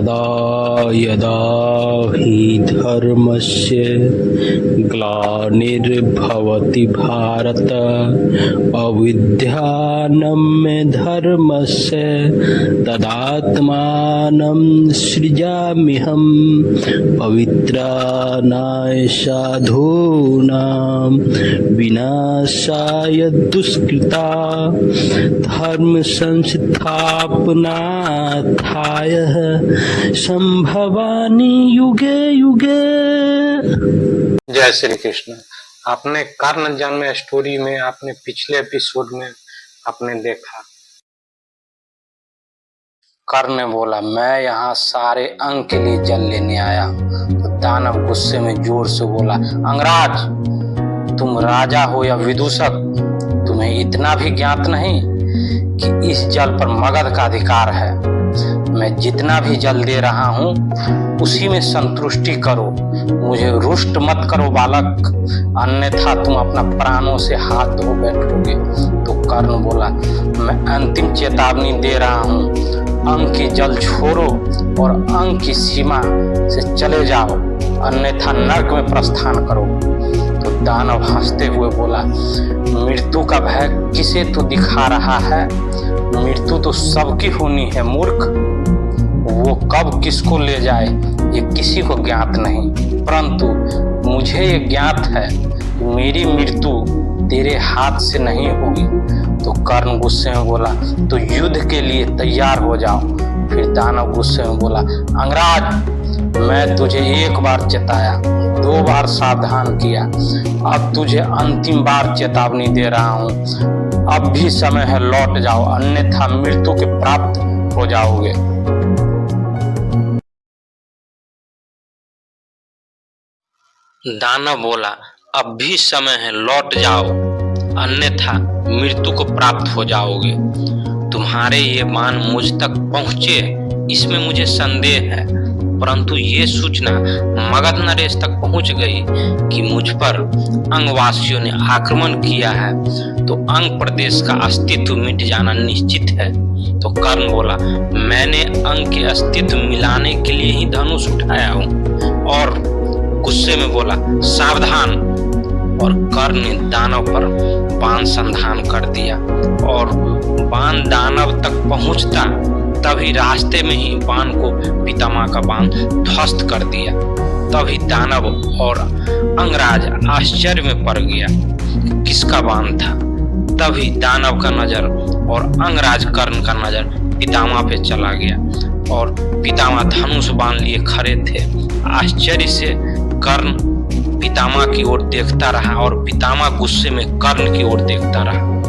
तदा यदा हि धर्मस्य ग्लानिर्भवति भारत अविद्यानां धर्मस्य तदात्मानं सृजाम्यहं पवित्राणाय साधूनां विनाशाय दुष्कृता धर्म संस्थापनार्थाय संभवामि युगे युगे। जय श्री कृष्ण। आपने कर्ण जन्म स्टोरी में आपने पिछले एपिसोड में आपने देखा, कर्ण ने बोला मैं यहाँ सारे अंग के लिए जल लेने आया। तो दानव गुस्से में जोर से बोला, अंगराज तुम राजा हो या विदूषक, तुम्हें इतना भी ज्ञात नहीं कि इस जल पर मगध का अधिकार है। मैं जितना भी जल दे रहा हूँ उसी में संतुष्टि करो, मुझे रुष्ट मत करो बालक, अन्यथा तुम अपना प्राणों से हाथ धो बैठोगे। तो कर्ण बोला मैं अंतिम चेतावनी दे रहा हूँ, अंग की जल छोड़ो और अंग की सीमा से चले जाओ, अन्यथा नरक में प्रस्थान करो। तो दानव हंसते हुए बोला मृत्यु का भय किसे तो दिखा रहा है, मृत्यु तो सबकी होनी है मूर्ख, वो कब किसको ले जाए ये किसी को ज्ञात नहीं, परंतु मुझे ये ज्ञात है कि मेरी मृत्यु तेरे हाथ से नहीं होगी। तो कर्ण गुस्से में बोला तो युद्ध के लिए तैयार हो जाओ। फिर दानव गुस्से में बोला अंगराज मैं तुझे एक बार चेताया, 2 बार सावधान किया, अब तुझे अंतिम बार चेतावनी दे रहा हूँ, अब भी समय है लौट जाओ, अन्यथा मृत्यु के प्राप्त हो जाओगे। दानव बोला अब भी समय है लौट जाओ, अन्यथा मृत्यु को प्राप्त हो जाओगे। तुम्हारे ये बाण मुझ तक पहुंचे इसमें मुझे संदेह है, परंतु ये सूचना मगध नरेश तक पहुंच गई कि मुझ पर अंगवासियों ने आक्रमण किया है, तो अंग प्रदेश का अस्तित्व मिट जाना निश्चित है। तो कर्ण बोला मैंने अंग के अस्तित्व मिलाने के लिए ही धनुष उठाया हूँ, और गुस्से में बोला सावधान। और कर्ण ने दानव पर बाण संधान कर दिया, और बाण दानव तक पहुंचता तभी रास्ते में ही बाण को पितामह का बाण ध्वस्त कर दिया। तभी दानव और अंगराज आश्चर्य में पड़ गया किसका बाण था। तभी दानव का नजर और अंगराज कर्ण का नजर पितामह पे चला गया, और पितामह धनुष बाण लिए खड़े थे। आश्चर्य से कर्ण पितामह की ओर देखता रहा और पितामह गुस्से में कर्ण की ओर देखता रहा।